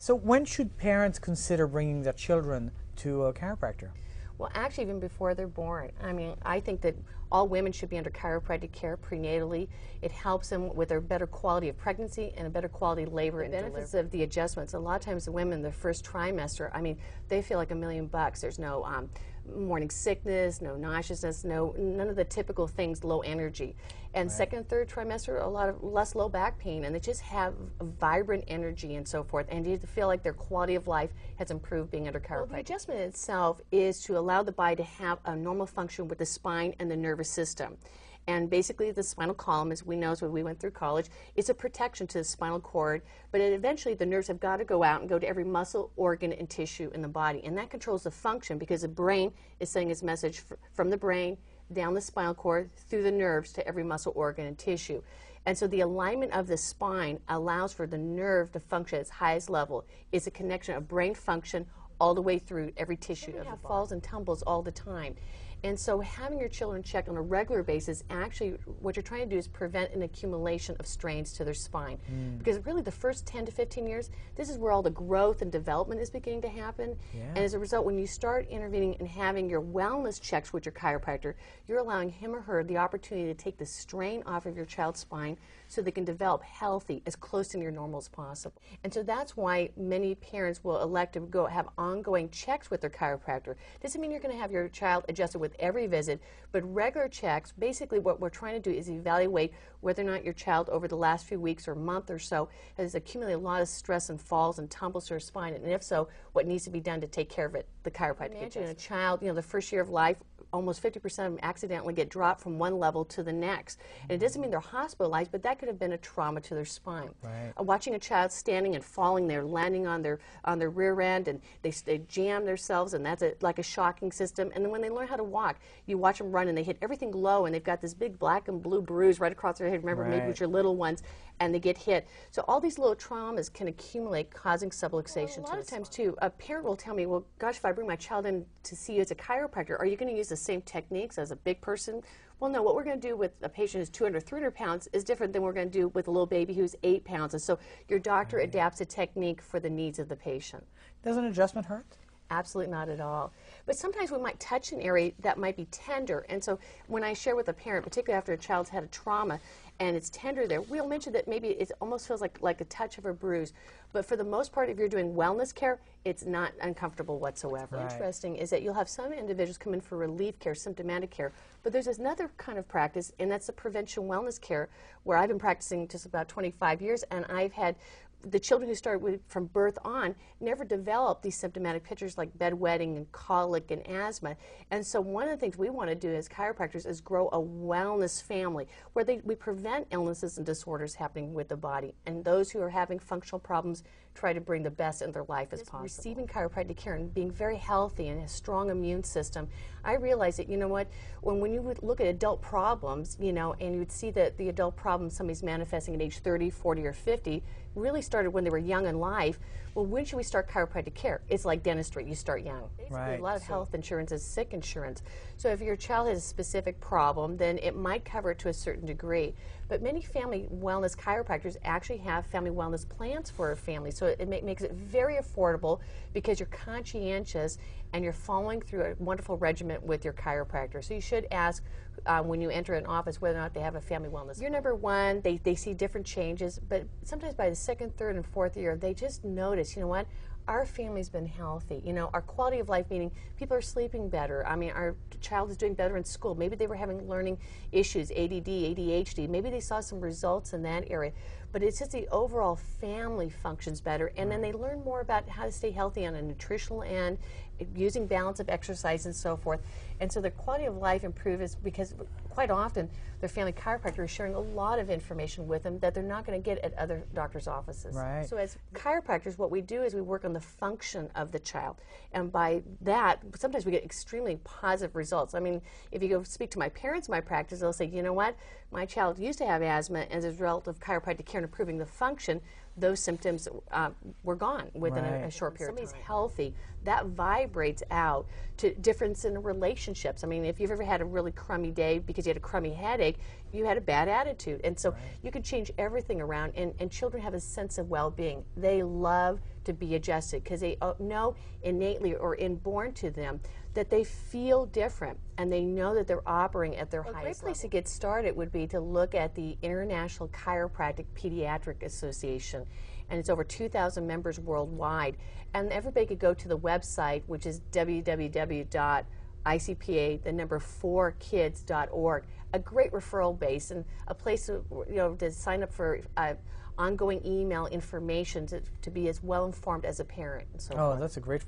So when should parents consider bringing their children to a chiropractor? Well, actually, even before they're born. I mean, I think that all women should be under chiropractic care prenatally. It helps them with a better quality of pregnancy and a better quality of labor and benefits of the adjustments. A lot of times the women, the first trimester, I mean, they feel like $1,000,000. There's no morning sickness, no nauseousness, none of the typical things, low energy. And Right. second and third trimester, a lot of less low back pain, and they just have vibrant energy and so forth, and you feel like their quality of life has improved being under chiropractic. Well, the adjustment itself is to allow the body to have a normal function with the spine and the nervous system. And basically the spinal column, as we know, as we went through college, is a protection to the spinal cord, but eventually the nerves have got to go out and go to every muscle, organ, and tissue in the body. And that controls the function because the brain is sending its message from the brain down the spinal cord through the nerves to every muscle, organ, and tissue. And so the alignment of the spine allows for the nerve to function at its highest level. It's a connection of brain function all the way through every tissue. We have falls and tumbles all the time. And so having your children checked on a regular basis, actually what you're trying to do is prevent an accumulation of strains to their spine. Because really the first 10 to 15 years, this is where all the growth and development is beginning to happen. Yeah. And as a result, when you start intervening and having your wellness checks with your chiropractor, you're allowing him or her the opportunity to take the strain off of your child's spine so they can develop healthy, as close to your normal as possible. And so that's why many parents will elect to go have ongoing checks with their chiropractor. Doesn't mean you're going to have your child adjusted with every visit, but regular checks, basically what we're trying to do is evaluate whether or not your child over the last few weeks or month or so has accumulated a lot of stress and falls and tumbles to her spine, and if so, what needs to be done to take care of it, the chiropractic. Imagine a child, the first year of life, almost 50% of them accidentally get dropped from one level to the next. And it doesn't mean they're hospitalized, but that could have been a trauma to their spine. Right. Watching a child standing and falling, they're landing on their rear end, and they jam themselves, and that's like a shocking system. And then when they learn how to walk, you watch them run, and they hit everything low, and they've got this big black and blue bruise right across their head. Remember, maybe with your little ones, and they get hit. So all these little traumas can accumulate, causing subluxation. Well, a lot of times, too, a parent will tell me, well, gosh, if I bring my child in to see you as a chiropractor, are you going to use the same techniques as a big person? Well, no, what we're going to do with a patient who's 200, 300 pounds is different than we're going to do with a little baby who's 8 pounds. And so your doctor adapts a technique for the needs of the patient. Does an adjustment hurt? Absolutely not at all. But sometimes we might touch an area that might be tender. And so when I share with a parent, particularly after a child's had a trauma and it's tender there, we'll mention that maybe it almost feels like a touch of a bruise. But for the most part, if you're doing wellness care, it's not uncomfortable whatsoever. Right. Interesting is that you'll have some individuals come in for relief care, symptomatic care, but there's another kind of practice, and that's the prevention wellness care, where I've been practicing just about 25 years, and I've had the children who started from birth on never developed these symptomatic pictures like bedwetting and colic and asthma. And so one of the things we want to do as chiropractors is grow a wellness family where we prevent illnesses and disorders happening with the body. And those who are having functional problems try to bring the best in their life as possible. Receiving chiropractic care and being very healthy and a strong immune system, I realized that, when you would look at adult problems, and you would see that the adult problem somebody's manifesting at age 30, 40, or 50 really started when they were young in life. Well, when should we start chiropractic care? It's like dentistry. You start young. Basically, Right. a lot of health insurance is sick insurance. So if your child has a specific problem, then it might cover it to a certain degree. But many family wellness chiropractors actually have family wellness plans for a family. So it makes it very affordable because you're conscientious and you're following through a wonderful regimen with your chiropractor. So you should ask when you enter an office whether or not they have a family wellness. Year number one, they see different changes, but sometimes by the second, third, and fourth year, they just notice, what? Our family's been healthy. Our quality of life, meaning people are sleeping better. I mean, our child is doing better in school. Maybe they were having learning issues, ADD, ADHD. Maybe they saw some results in that area. But it's just the overall family functions better. And then they learn more about how to stay healthy on a nutritional end, using balance of exercise and so forth. And so their quality of life improves because quite often their family chiropractor is sharing a lot of information with them that they're not going to get at other doctors' offices. Right. So as chiropractors, what we do is we work on the function of the child. And by that, sometimes we get extremely positive results. I mean, if you go speak to my parents in my practice, they'll say, you know what, my child used to have asthma, and as a result of chiropractic care and improving the function, those symptoms were gone within a short period of time. Somebody's healthy, that vibrates out to difference in relationships. I mean, if you've ever had a really crummy day because you had a crummy headache, you had a bad attitude. And so you could change everything around, and children have a sense of well-being. They love to be adjusted because they know innately or inborn to them that they feel different, and they know that they're operating at their highest level. A great place to get started would be to look at the International Chiropractic Pediatric Association, and it's over 2,000 members worldwide. And everybody could go to the website, which is www.icpa4kids.org. A great referral base and a place to sign up for ongoing email information to be as well informed as a parent and so forth. That's a great